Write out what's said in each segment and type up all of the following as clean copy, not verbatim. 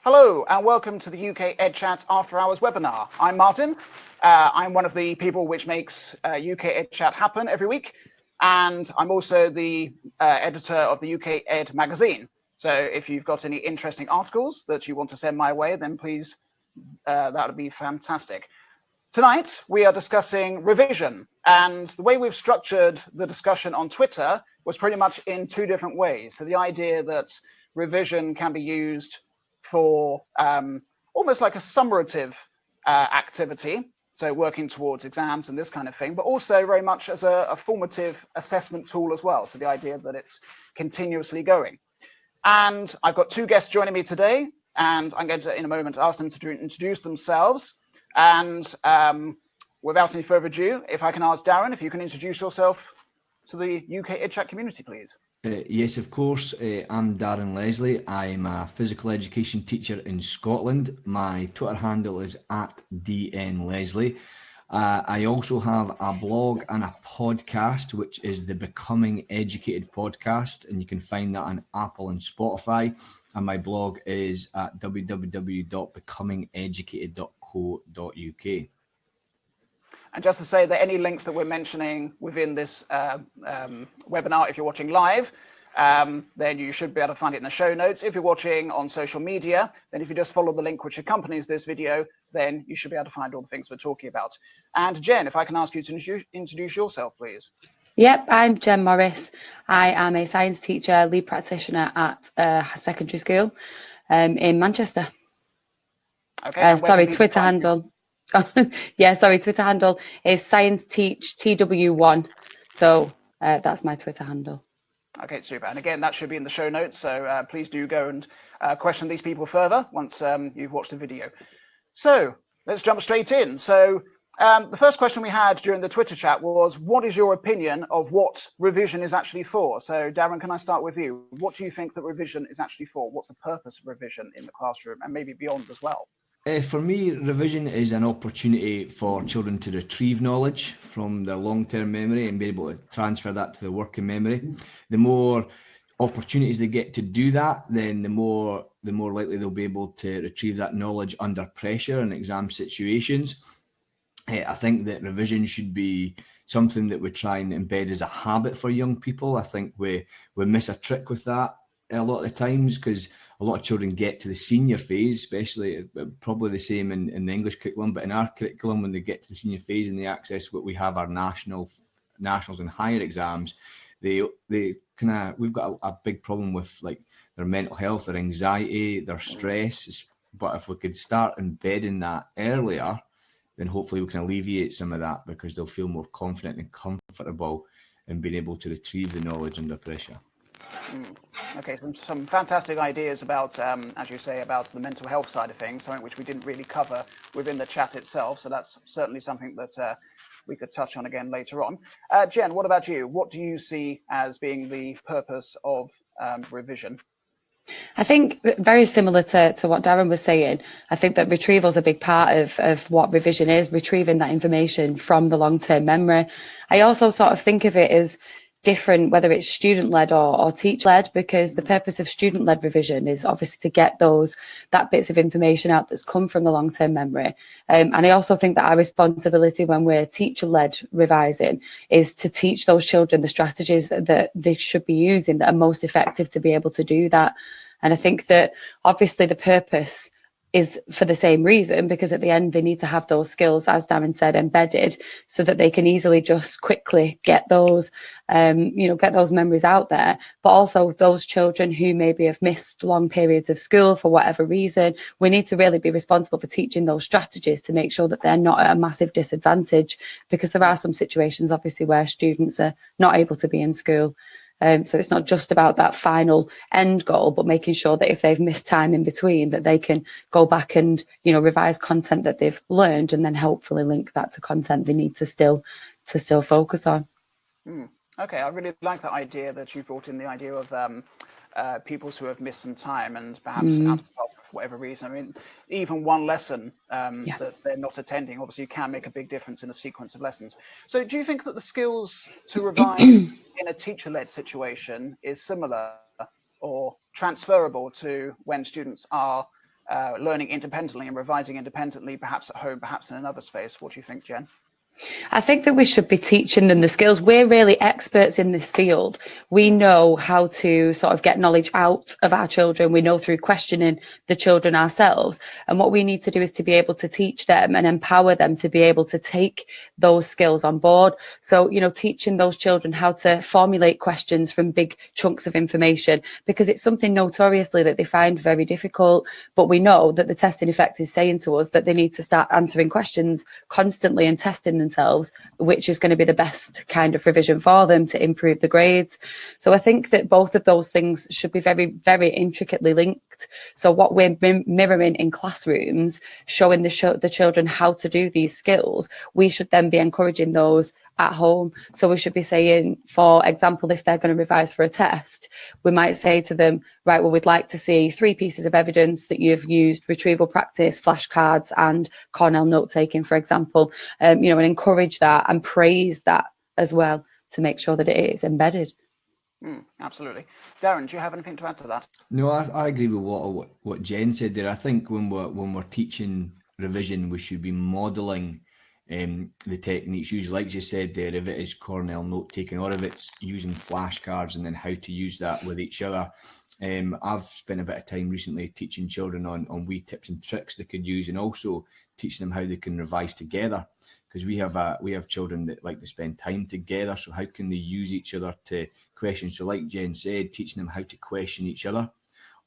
Hello and welcome to the UKEdChat After Hours webinar. I'm Martin. I'm one of the people which makes UKEdChat happen every week, and I'm also the editor of the UK Ed magazine. So if you've got any interesting articles that you want to send my way, then please, that would be fantastic. Tonight, we are discussing revision, and the way we've structured the discussion on Twitter was pretty much in two different ways. So the idea that revision can be used for almost like a summative activity, so working towards exams and this kind of thing, but also very much as a formative assessment tool as well. So the idea that it's continuously going. And I've got two guests joining me today, and I'm going to, in a moment, ask them to introduce themselves. And without any further ado, if I can ask Darren, if you can introduce yourself to the UKEdChat community, please. Yes, of course. I'm Darren Leslie. I'm a physical education teacher in Scotland. My Twitter handle is @DNLeslie. I also have a blog and a podcast, which is the Becoming Educated podcast, and you can find that on Apple and Spotify. And my blog is at www.becomingeducated.co.uk. And just to say that any links that we're mentioning within this webinar, if you're watching live, then you should be able to find it in the show notes. If you're watching on social media, then if you just follow the link which accompanies this video, then you should be able to find all the things we're talking about. And Jen, if I can ask you to introduce yourself, please. Yep, I'm Jen Morris. I am a science teacher, lead practitioner at a secondary school in Manchester. Okay. Sorry, Twitter handle. Yeah, sorry, Twitter handle is ScienceTeachTW1. So that's my Twitter handle. Okay, super. And again, that should be in the show notes. So please do go and question these people further once you've watched the video. So let's jump straight in. So the first question we had during the Twitter chat was, what is your opinion of what revision is actually for? So Darren, can I start with you? What do you think that revision is actually for? What's the purpose of revision in the classroom and maybe beyond as well? For me, revision is an opportunity for children to retrieve knowledge from their long-term memory and be able to transfer that to their working memory. The more opportunities they get to do that, then the more likely they'll be able to retrieve that knowledge under pressure in exam situations. I think that revision should be something that we try and embed as a habit for young people. I think we miss a trick with that a lot of the times, because a lot of children get to the senior phase, especially probably the same in the English curriculum, but in our curriculum, when they get to the senior phase and they access what we have our nationals and higher exams, we've got a big problem with like their mental health, their anxiety, their stress. But if we could start embedding that earlier, then hopefully we can alleviate some of that, because they'll feel more confident and comfortable in being able to retrieve the knowledge under pressure. Okay, some fantastic ideas about, as you say, about the mental health side of things, something which we didn't really cover within the chat itself. So that's certainly something that we could touch on again later on. Jen, what about you? What do you see as being the purpose of revision? I think very similar to what Darren was saying. I think that retrieval is a big part of what revision is, retrieving that information from the long-term memory. I also sort of think of it as different, whether it's student-led or teacher-led, because the purpose of student-led revision is obviously to get that bits of information out that's come from the long-term memory. And I also think that our responsibility when we're teacher-led revising is to teach those children the strategies that they should be using that are most effective to be able to do that. And I think that obviously the purpose is for the same reason, because at the end they need to have those skills, as Darren said, embedded, so that they can easily just quickly get those memories out there. But also those children who maybe have missed long periods of school for whatever reason, we need to really be responsible for teaching those strategies to make sure that they're not at a massive disadvantage, because there are some situations obviously where students are not able to be in school. So it's not just about that final end goal, but making sure that if they've missed time in between, that they can go back and, revise content that they've learned, and then hopefully link that to content they need to still focus on. Okay, I really like that idea that you brought in, the idea of pupils who have missed some time and perhaps out of whatever reason. I mean, even one lesson that they're not attending obviously can make a big difference in a sequence of lessons. So do you think that the skills to revise in a teacher-led situation is similar or transferable to when students are learning independently and revising independently, perhaps at home, perhaps in another space. What do you think, Jen? I think that we should be teaching them the skills. We're really experts in this field. We know how to sort of get knowledge out of our children. We know through questioning the children ourselves. And what we need to do is to be able to teach them and empower them to be able to take those skills on board. So, you know, teaching those children how to formulate questions from big chunks of information, because it's something notoriously that they find very difficult. But we know that the testing effect is saying to us that they need to start answering questions constantly and testing themselves, which is going to be the best kind of revision for them to improve the grades. So I think that both of those things should be very, very intricately linked. So what we're mirroring in classrooms, showing the children how to do these skills, we should then be encouraging those at home. So we should be saying, for example, if they're going to revise for a test, we might say to them, right, well, we'd like to see 3 pieces of evidence that you've used retrieval practice, flashcards and Cornell note-taking, for example, you know, and encourage that and praise that as well to make sure that it is embedded. Absolutely. Darren, do you have anything to add to that? No, I agree with what Jen said there. I think when we're teaching revision, we should be modelling the techniques used, like you said there, if it is Cornell note taking or if it's using flashcards and then how to use that with each other. I've spent a bit of time recently teaching children on wee tips and tricks they could use, and also teaching them how they can revise together, because we have children that like to spend time together. So how can they use each other to question? So like Jen said, teaching them how to question each other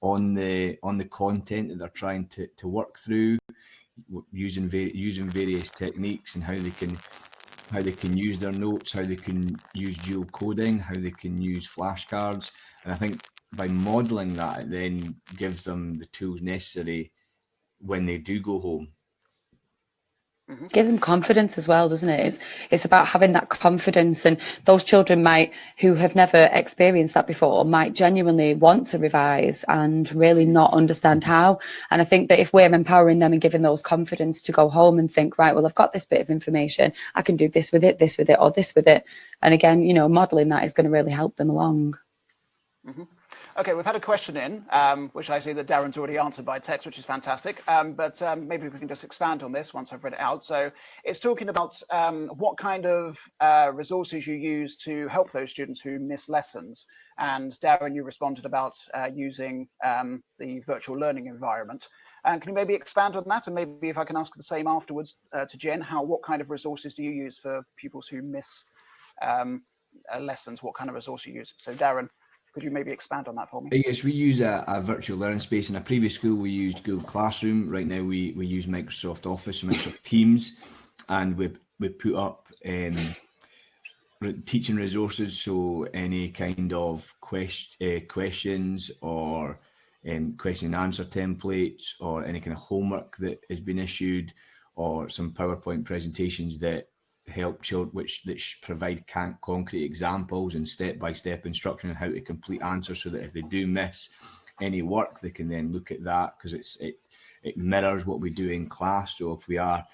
on the content that they're trying to work through, using various techniques, and how they can use their notes, how they can use dual coding, how they can use flashcards. And I think by modelling that, it then gives them the tools necessary when they do go home. Gives them confidence as well, doesn't it? It's about having that confidence, and those children who have never experienced that before might genuinely want to revise and really not understand how. And I think that if we're empowering them and giving those confidence to go home and think, right, well, I've got this bit of information, I can do this with it, or this with it. And again, you know, modelling that is going to really help them along. Okay, we've had a question in, which I see that Darren's already answered by text, which is fantastic. But maybe we can just expand on this once I've read it out. So it's talking about what kind of resources you use to help those students who miss lessons. And Darren, you responded about using the virtual learning environment. Can you maybe expand on that? And maybe if I can ask the same afterwards to Jen, what kind of resources do you use for pupils who miss lessons? What kind of resource you use? So Darren, could you maybe expand on that for me? Yes, we use a virtual learning space. In a previous school, we used Google Classroom. Right now, we use Microsoft Office and Microsoft Teams, and we put up teaching resources. So any kind of questions or question and answer templates, or any kind of homework that has been issued, or some PowerPoint presentations that help children, which provide concrete examples and step-by-step instruction on how to complete answers, so that if they do miss any work, they can then look at that, because it mirrors what we do in class. So if we are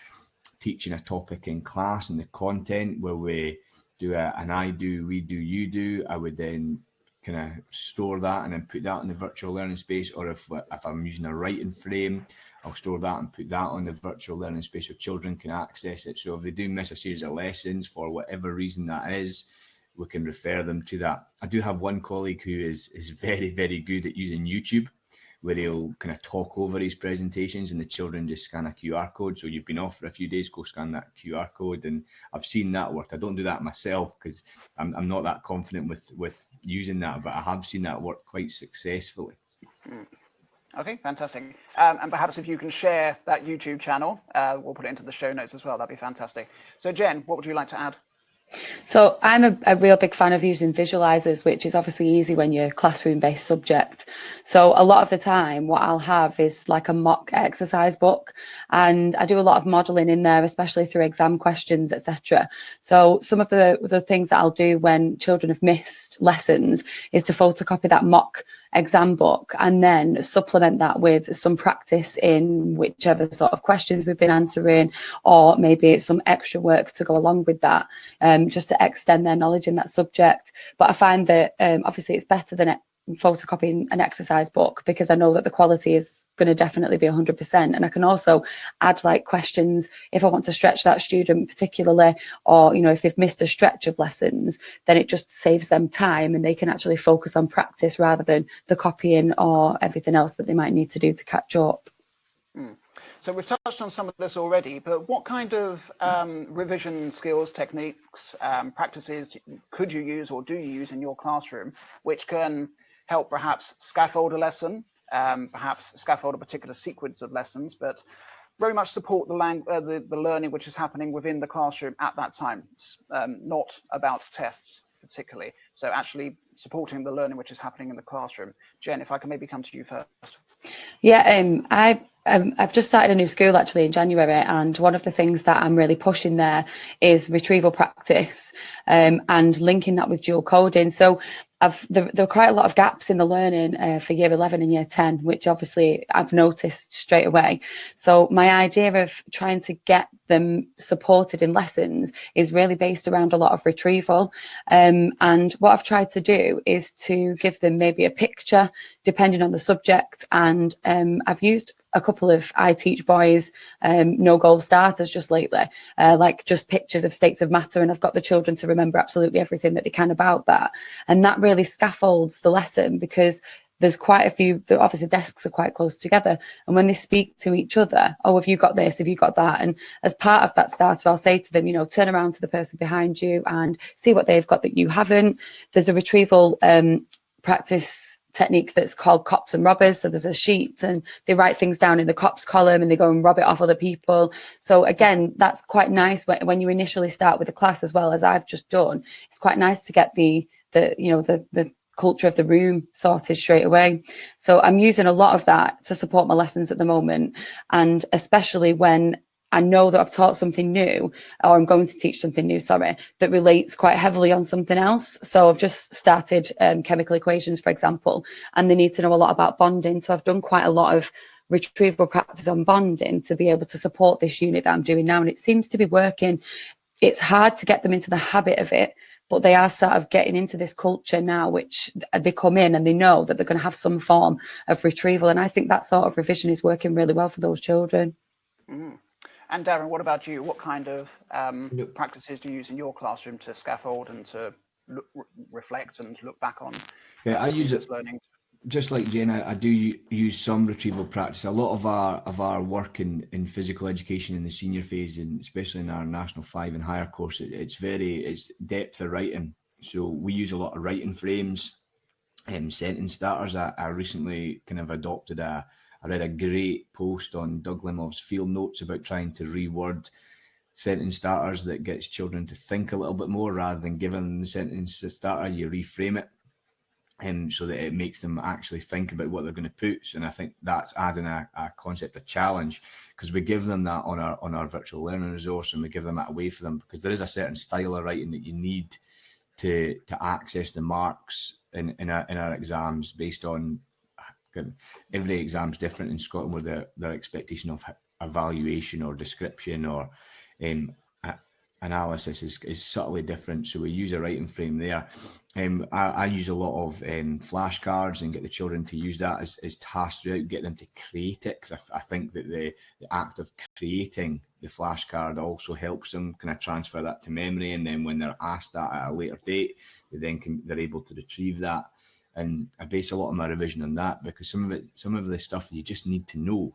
teaching a topic in class and the content where we do an I do, we do, you do, I would then kind of store that and then put that in the virtual learning space. Or if I'm using a writing frame, I'll store that and put that on the virtual learning space so children can access it. So if they do miss a series of lessons for whatever reason that is, we can refer them to that. I do have one colleague who is very, very good at using YouTube, where he'll kind of talk over his presentations and the children just scan a QR code. So you've been off for a few days, go scan that QR code. And I've seen that work. I don't do that myself because I'm not that confident with using that, but I have seen that work quite successfully. Okay, fantastic. And perhaps if you can share that YouTube channel, we'll put it into the show notes as well. That'd be fantastic. So Jen, what would you like to add? So I'm a real big fan of using visualizers, which is obviously easy when you're classroom-based subject. So a lot of the time what I'll have is like a mock exercise book, and I do a lot of modelling in there, especially through exam questions, etc. So some of the things that I'll do when children have missed lessons is to photocopy that mock exam book and then supplement that with some practice in whichever sort of questions we've been answering, or maybe it's some extra work to go along with that, just to extend their knowledge in that subject. But I find that obviously it's better than photocopying an exercise book, because I know that the quality is going to definitely be 100%. And I can also add like questions if I want to stretch that student particularly, or, you know, if they've missed a stretch of lessons, then it just saves them time and they can actually focus on practice rather than the copying or everything else that they might need to do to catch up. So we've touched on some of this already, but what kind of revision skills, techniques, practices could you use or do you use in your classroom, which can help perhaps scaffold a lesson, perhaps scaffold a particular sequence of lessons, but very much support the learning which is happening within the classroom at that time, not about tests particularly. So actually supporting the learning which is happening in the classroom. Jen, if I can maybe come to you first. Yeah, I've just started a new school actually in January, and one of the things that I'm really pushing there is retrieval practice, and linking that with dual coding. So there are quite a lot of gaps in the learning for year 11 and year 10, which obviously I've noticed straight away. So my idea of trying to get them supported in lessons is really based around a lot of retrieval. And what I've tried to do is to give them maybe a picture depending on the subject. And I've used a couple of I Teach Boys no goal starters just lately, like just pictures of states of matter, and I've got the children to remember absolutely everything that they can about that, and that really scaffolds the lesson, because there's quite a few, obviously desks are quite close together, and when they speak to each other, oh, have you got this, have you got that? And as part of that starter, I'll say to them, you know, turn around to the person behind you and see what they've got that you haven't. There's a retrieval practice technique that's called cops and robbers. So there's a sheet and they write things down in the cops column and they go and rob it off other people. So again, that's quite nice when you initially start with a class, as well as I've just done. It's quite nice to get the culture of the room sorted straight away. So I'm using a lot of that to support my lessons at the moment, and especially when I know that I've taught something new, or I'm going to teach something new, that relates quite heavily on something else. So I've just started chemical equations, for example, and they need to know a lot about bonding. So I've done quite a lot of retrieval practice on bonding to be able to support this unit that I'm doing now, and it seems to be working. It's hard to get them into the habit of it, but they are sort of getting into this culture now, which they come in and they know that they're going to have some form of retrieval. And I think that sort of revision is working really well for those children. Mm. And Darren, what about you? What kind of practices do you use in your classroom to scaffold and to reflect and look back on? I use it learning. Just like Jane, I do use some retrieval practice. A lot of our work in physical education in the senior phase, and especially in our National 5 and higher course, it's depth of writing. So we use a lot of writing frames and sentence starters. I recently kind of adopted I read a great post on Doug Limov's Field Notes about trying to reword sentence starters that gets children to think a little bit more, rather than giving them the sentence starter, you reframe it. So that it makes them actually think about what they're going to put. And I think that's adding a concept of challenge, because we give them that on our virtual learning resource, and we give them that away for them, because there is a certain style of writing that you need to access the marks in our exams, based on every exam's different in Scotland, with their expectation of evaluation or description or analysis is subtly different. So we use a writing frame there. I use a lot of flashcards and get the children to use that as tasks throughout, get them to create it, because I think that the act of creating the flashcard also helps them kind of transfer that to memory, and then when they're asked that at a later date, they're able to retrieve that. And I base a lot of my revision on that, because some of the stuff you just need to know,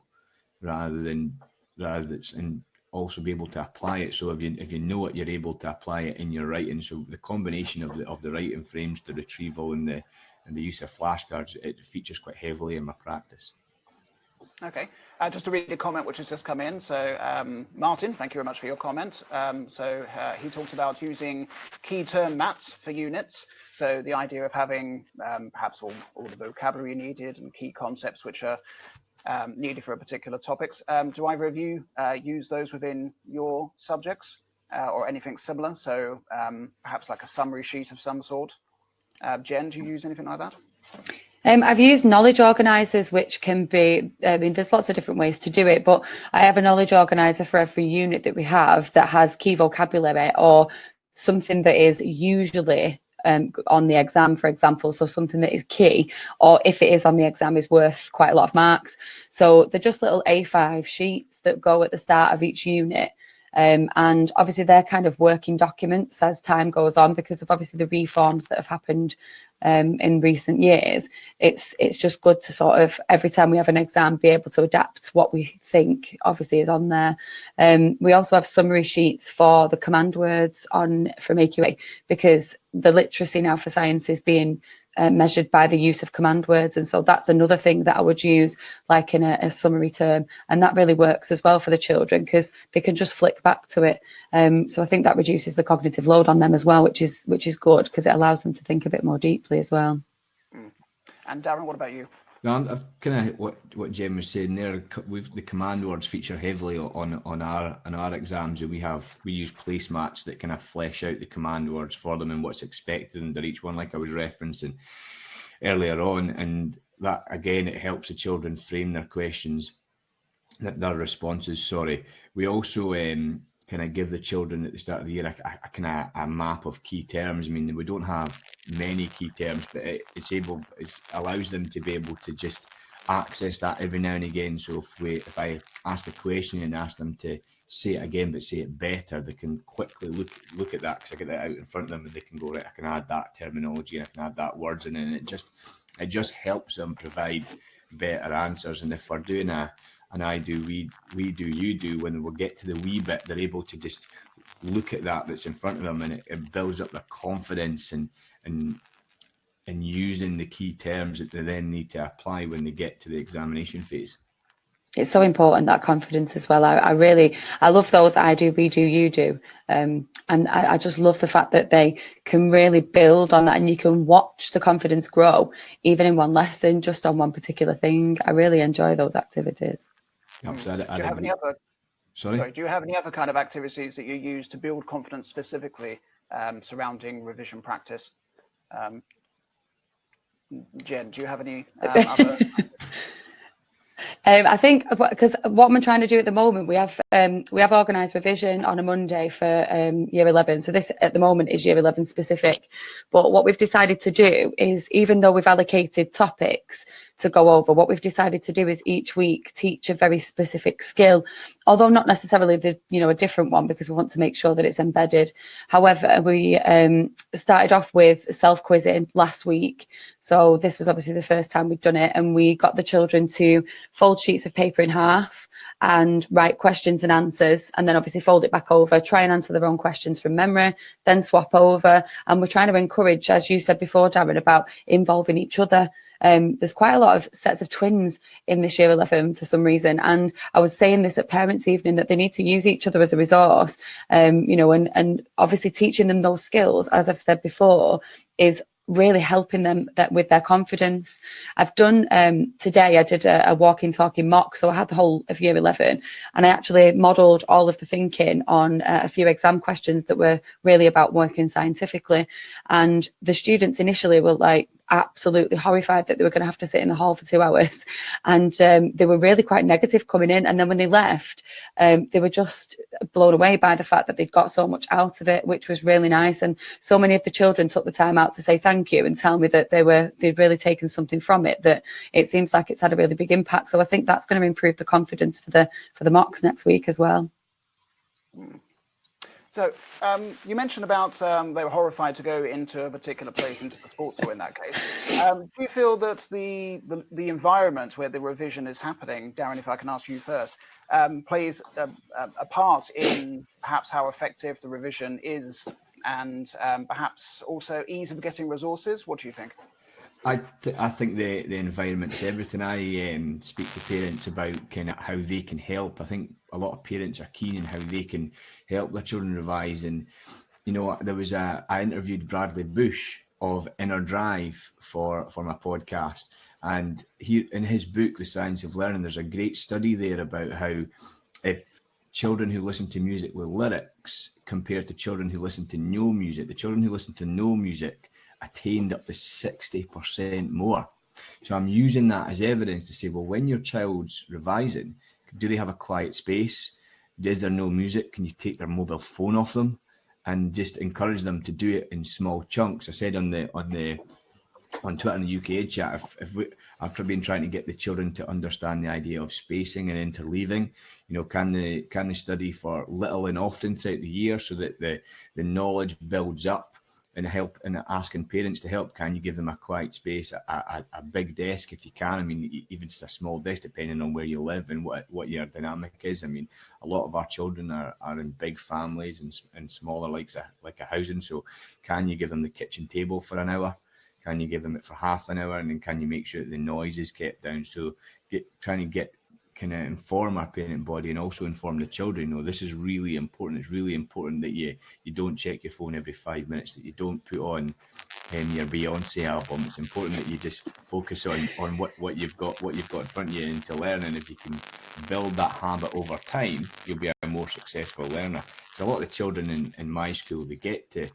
rather than and also be able to apply it. So if you know it, you're able to apply it in your writing. So the combination of the writing frames, the retrieval, and the use of flashcards, it features quite heavily in my practice. Okay, just to read a comment which has just come in. So Martin, thank you very much for your comment. He talks about using key term mats for units. So the idea of having perhaps all the vocabulary needed and key concepts which are needed for a particular topics. Do either of you use those within your subjects or anything similar? So perhaps like a summary sheet of some sort. Jen, do you use anything like that? I've used knowledge organisers, which can be, there's lots of different ways to do it, but I have a knowledge organiser for every unit that we have that has key vocabulary or something that is usually on the exam, for example. So something that is key, or if it is on the exam, is worth quite a lot of marks. So they're just little A5 sheets that go at the start of each unit. And obviously they're kind of working documents as time goes on, because of obviously the reforms that have happened in recent years. It's just good to sort of, every time we have an exam, be able to adapt what we think obviously is on there. We also have summary sheets for the command words from AQA, because the literacy now for science is being measured by the use of command words, and so that's another thing that I would use like in a summary term, and that really works as well for the children because they can just flick back to it. So I think that reduces the cognitive load on them as well, which is good, because it allows them to think a bit more deeply as well. And Darren, what about you? No, I've kind of what Jem was saying there. The command words feature heavily on our exams. We use placemats that kind of flesh out the command words for them and what's expected under each one, like I was referencing earlier on. And that again, it helps the children frame their questions, their responses. Sorry. We also kind of give the children at the start of the year a kind of a map of key terms. I mean, we don't have many key terms, but it allows them to be able to just access that every now and again. So if I ask a question and ask them to say it again but say it better, they can quickly look at that, because I get that out in front of them and they can go, right, I can add that terminology and I can add that words in, and it just helps them provide better answers. And if we're doing an I do, we do, you do, when we get to the wee bit, they're able to just look at that's in front of them, and it builds up their confidence and using the key terms that they then need to apply when they get to the examination phase. It's so important, that confidence as well. I love those I do, we do, you do. And I just love the fact that they can really build on that, and you can watch the confidence grow even in one lesson, just on one particular thing. I really enjoy those activities. Absolutely. Do you have any other? Sorry, do you have any other kind of activities that you use to build confidence specifically surrounding revision practice? Jen, do you have any other? I think because what I'm trying to do at the moment, we have organised revision on a Monday for year 11. So this at the moment is year 11 specific. But what we've decided to do is, even though we've allocated topics to go over, what we've decided to do is each week teach a very specific skill, although not necessarily a different one, because we want to make sure that it's embedded. However, we started off with self-quizzing last week. So this was obviously the first time we'd done it, and we got the children to fold sheets of paper in half and write questions and answers, and then obviously fold it back over, try and answer their own questions from memory, then swap over. And we're trying to encourage, as you said before, Darren, about involving each other. There's quite a lot of sets of twins in this year 11 for some reason, and I was saying this at parents' evening, that they need to use each other as a resource, and obviously teaching them those skills, as I've said before, is really helping them with their confidence. I've done today, I did a walking talking mock, so I had the whole of year 11, and I actually modelled all of the thinking on a few exam questions that were really about working scientifically. And the students initially were like absolutely horrified that they were going to have to sit in the hall for 2 hours, and they were really quite negative coming in. And then when they left, they were just blown away by the fact that they'd got so much out of it, which was really nice. And so many of the children took the time out to say thank you and tell me that they'd really taken something from it, that it seems like it's had a really big impact. So I think that's going to improve the confidence for the mocks next week as well. So you mentioned about they were horrified to go into a particular place, into the sports hall in that case. Do you feel that the environment where the revision is happening, Darren, if I can ask you first, plays a part in perhaps how effective the revision is, and perhaps also ease of getting resources? What do you think? I think the environment's everything. I speak to parents about kind of how they can help. I think a lot of parents are keen on how they can help their children revise. And there was I interviewed Bradley Bush of Inner Drive for my podcast, and he, in his book The Science of Learning, there's a great study there about how if children who listen to music with lyrics compared to children who listen to no music, the children who listen to no music attained up to 60% more. So I'm using that as evidence to say, well, when your child's revising, do they have a quiet space? Is there no music? Can you take their mobile phone off them? and just encourage them to do it in small chunks. I said on Twitter in the UKEdChat, after been trying to get the children to understand the idea of spacing and interleaving, can they study for little and often throughout the year so that the knowledge builds up, and asking parents to help. Can you give them a quiet space, a big desk if you can? I mean, even just a small desk, depending on where you live and what your dynamic is. I mean, a lot of our children are in big families and smaller, like a housing. So can you give them the kitchen table for an hour? Can you give them it for half an hour? And then can you make sure that the noise is kept down? So kind of inform our parent body and also inform the children. This is really important. It's really important that you don't check your phone every 5 minutes, that you don't put on your Beyonce album. It's important that you just focus on what you've got in front of you and to learn. And if you can build that habit over time, you'll be a more successful learner. So a lot of the children in my school, they get to,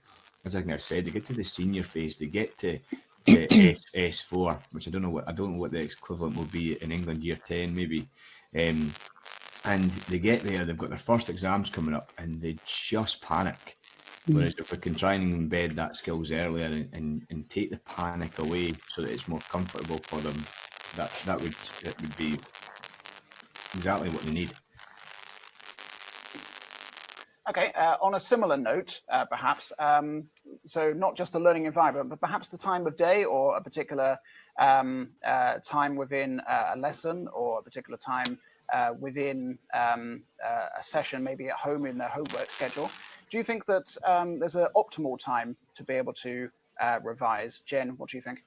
as I said, they get to the senior phase, they get to S4, which I don't know what the equivalent will be in England, year 10 maybe. And they get there, they've got their first exams coming up, and they just panic. Whereas if we can try and embed that skills earlier and take the panic away so that it's more comfortable for them, that would be exactly what they need. Okay, on a similar note, perhaps, so not just the learning environment, but perhaps the time of day or a particular time within a lesson or a particular time within a session, maybe at home in their homework schedule. Do you think that there's an optimal time to be able to revise? Jen, what do you think?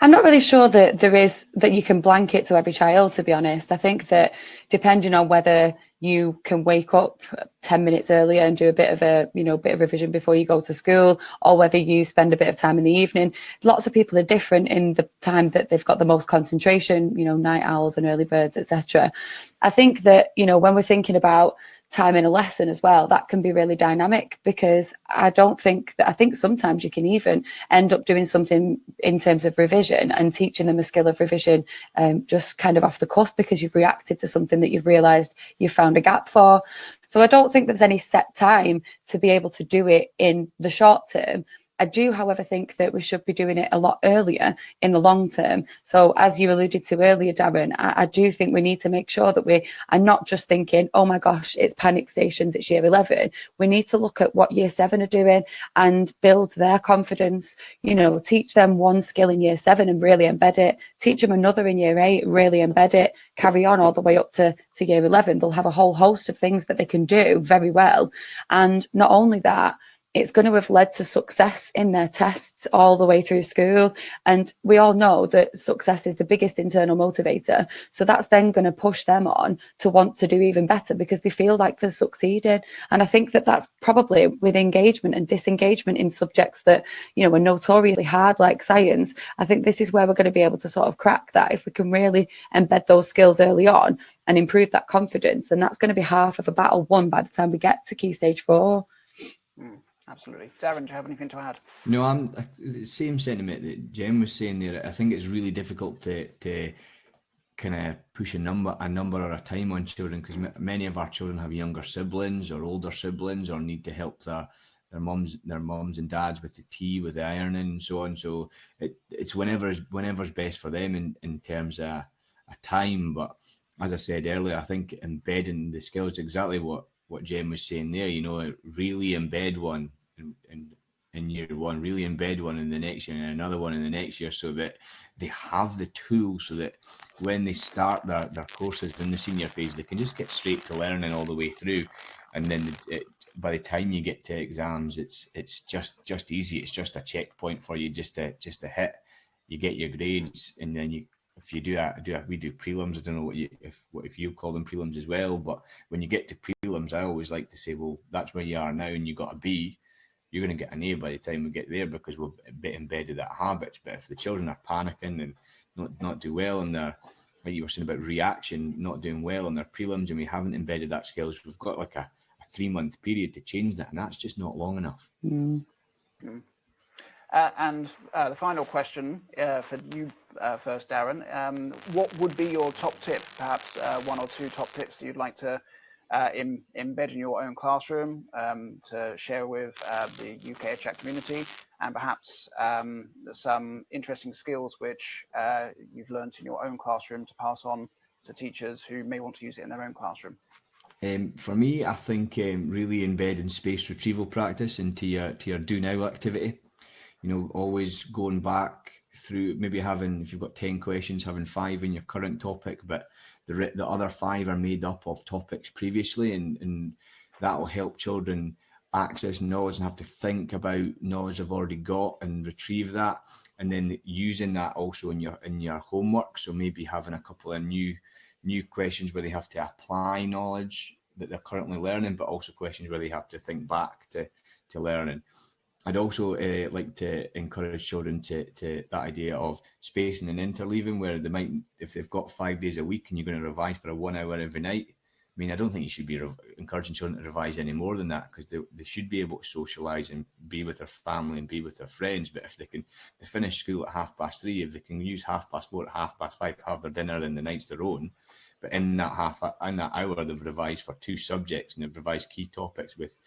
I'm not really sure that that you can blanket to every child, to be honest. I think that depending on whether you can wake up 10 minutes earlier and do a bit of revision before you go to school, or whether you spend a bit of time in the evening. Lots of people are different in the time that they've got the most concentration, night owls and early birds, etc. I think that, when we're thinking about time in a lesson as well, that can be really dynamic, because I think sometimes you can even end up doing something in terms of revision and teaching them a skill of revision just kind of off the cuff, because you've reacted to something that you've realized you've found a gap for. So I don't think there's any set time to be able to do it in the short term. I do, however, think that we should be doing it a lot earlier in the long term. So as you alluded to earlier, Darren, I do think we need to make sure that we are not just thinking, oh my gosh, it's panic stations, it's year 11. We need to look at what year 7 are doing and build their confidence, teach them one skill in year 7 and really embed it, teach them another in year 8, really embed it, carry on all the way up to year 11. They'll have a whole host of things that they can do very well. And not only that, it's going to have led to success in their tests all the way through school. And we all know that success is the biggest internal motivator. So that's then going to push them on to want to do even better, because they feel like they're succeeding. And I think that that's probably with engagement and disengagement in subjects that, are notoriously hard, like science. I think this is where we're going to be able to sort of crack that. If we can really embed those skills early on and improve that confidence, then that's going to be half of a battle won by the time we get to Key Stage 4. Absolutely. Darren, do you have anything to add? No, I'm the same sentiment that Jen was saying there. I think it's really difficult to kind of push a number or a time on children, because many of our children have younger siblings or older siblings, or need to help their mums and dads with the tea, with the ironing and so on. So it's whenever's best for them in terms of a time. But as I said earlier, I think embedding the skills, exactly what Jen was saying there, really embed one in year 1, really embed one in the next year and another one in the next year, so that they have the tools, so that when they start their courses in the senior phase, they can just get straight to learning all the way through. And then by the time you get to exams, it's just easy. It's just a checkpoint for you just to hit. You get your grades, and then if you we do prelims. I don't know if you call them prelims as well, but when you get to prelims, I always like to say, well, that's where you are now, and you got a B. You're going to get an A by the time we get there, because we've embedded that habit. But if the children are panicking and not do well, and they're, like you were saying about reaction, not doing well on their prelims, and we haven't embedded that skills, we've got like a 3-month period to change that, and that's just not long enough. And the final question for you first, Darren. What would be your top tip, perhaps 1 or 2 top tips that you'd like to embed in your own classroom to share with the UKEdChat community, and perhaps some interesting skills which you've learned in your own classroom to pass on to teachers who may want to use it in their own classroom? For me, I think really embedding space retrieval practice into your do now activity. You know, always going back through, maybe having, if you've got 10 questions, having 5 in your current topic, but the other 5 are made up of topics previously, and that will help children access knowledge and have to think about knowledge they've already got and retrieve that, and then using that also in your homework. So maybe having a couple of new questions where they have to apply knowledge that they're currently learning, but also questions where they have to think back to learning. I'd also like to encourage children to that idea of spacing and interleaving, where they might, if they've got 5 days a week and you're going to revise for a 1 hour every night. I mean, I don't think you should be encouraging children to revise any more than that, because they should be able to socialise and be with their family and be with their friends. But if they finish school at 3:30, if they can use 4:30 to 5:30 to have their dinner, then the night's their own. But in that hour, they've revised for 2 subjects, and they've revised key topics with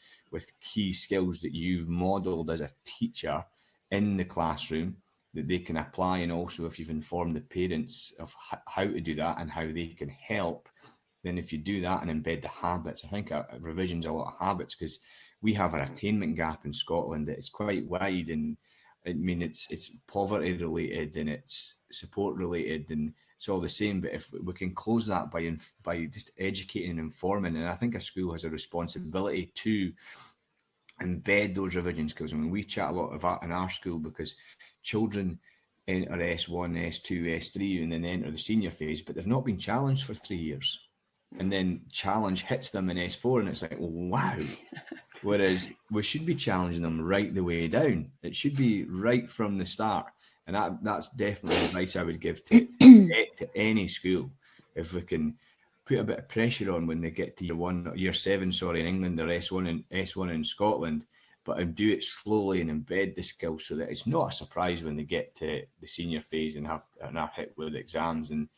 key skills that you've modelled as a teacher in the classroom that they can apply. And also, if you've informed the parents of how to do that and how they can help, then if you do that and embed the habits, I think revision's a lot of habits, because we have an attainment gap in Scotland that is quite wide, and I mean it's poverty related and it's support related, and it's all the same. But if we can close that by just educating and informing, and I think a school has a responsibility to embed those revision skills. I mean, we chat a lot of that in our school, because children enter S1, S2, S3, and then they enter the senior phase, but they've not been challenged for 3 years. And then challenge hits them in S4, and it's like, wow. Whereas we should be challenging them right the way down. It should be right from the start. And that's definitely advice I would give to any school. If we can put a bit of pressure on when they get to year 7, in England, or S1 in Scotland, but do it slowly and embed the skills so that it's not a surprise when they get to the senior phase and are hit with exams. And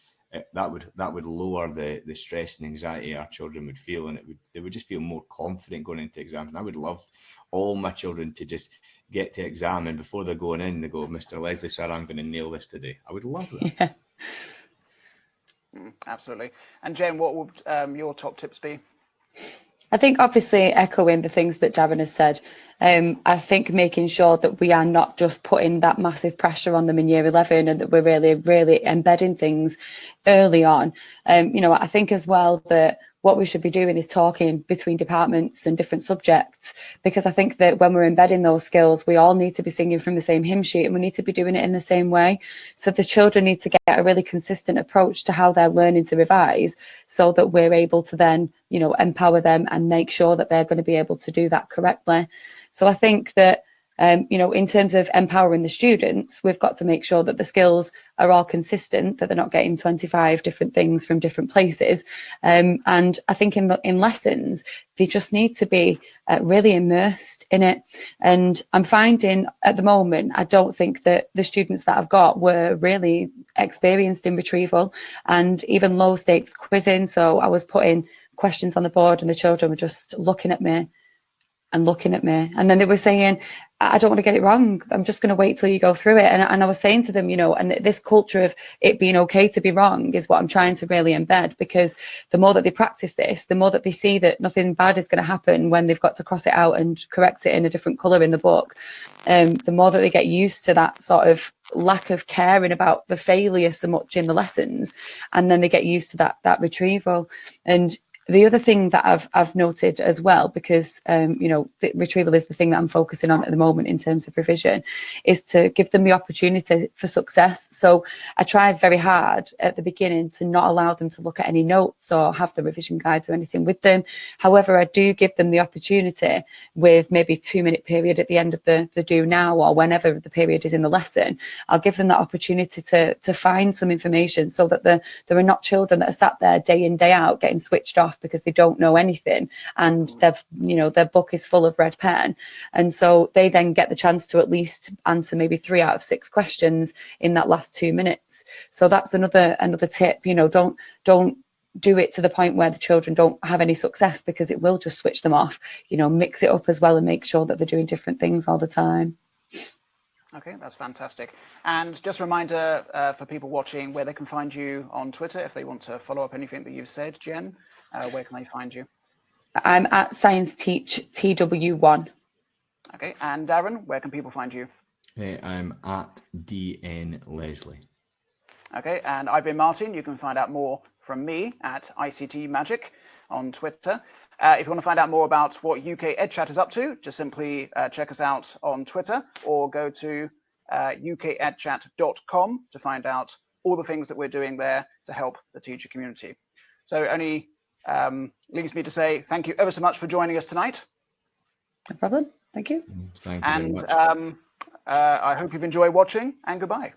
that would lower the stress and anxiety our children would feel, and they would just feel more confident going into exams. And I would love all my children to just get to exam, and before they're going in, they go, "Mr. Leslie, sir, I'm going to nail this today." I would love that. Yeah. Absolutely. And Jen, what would your top tips be? I think obviously echoing the things that Darren has said, I think making sure that we are not just putting that massive pressure on them in year 11, and that we're really, really embedding things early on. I think as well that what we should be doing is talking between departments and different subjects, because I think that when we're embedding those skills, we all need to be singing from the same hymn sheet, and we need to be doing it in the same way. So the children need to get a really consistent approach to how they're learning to revise, so that we're able to then, empower them and make sure that they're going to be able to do that correctly. So I think that in terms of empowering the students, we've got to make sure that the skills are all consistent, that they're not getting 25 different things from different places. And I think in lessons, they just need to be really immersed in it. And I'm finding at the moment, I don't think that the students that I've got were really experienced in retrieval and even low stakes quizzing. So I was putting questions on the board and the children were just looking at me. And then they were saying, I don't want to get it wrong. I'm just going to wait till you go through it. And I was saying to them, and this culture of it being okay to be wrong is what I'm trying to really embed, because the more that they practice this, the more that they see that nothing bad is going to happen when they've got to cross it out and correct it in a different colour in the book. The more that they get used to that sort of lack of caring about the failure so much in the lessons, and then they get used to that retrieval. And the other thing that I've noted as well, because the retrieval is the thing that I'm focusing on at the moment in terms of revision, is to give them the opportunity for success. So I tried very hard at the beginning to not allow them to look at any notes or have the revision guides or anything with them. However, I do give them the opportunity with maybe a 2-minute period at the end of the do now, or whenever the period is in the lesson. I'll give them that opportunity to find some information, so that there are not children that are sat there day in, day out getting switched off because they don't know anything, and their book is full of red pen, and so they then get the chance to at least answer maybe 3 out of 6 questions in that last 2 minutes. So that's another tip. Don't do it to the point where the children don't have any success, because it will just switch them off. Mix it up as well and make sure that they're doing different things all the time. Okay, that's fantastic. And just a reminder for people watching where they can find you on Twitter if they want to follow up anything that you've said. Jen, where can they find you? I'm at ScienceTeachTW1. Okay, and Darren, where can people find you? I'm at DN Leslie. Okay, and I've been Martin. You can find out more from me at ICT Magic on Twitter. If you want to find out more about what UKEdChat is up to, just simply check us out on Twitter or go to UKEdChat.com to find out all the things that we're doing there to help the teacher community. So it only leaves me to say thank you ever so much for joining us tonight. No problem. Thank you. Thank you very much. I hope you've enjoyed watching, and goodbye.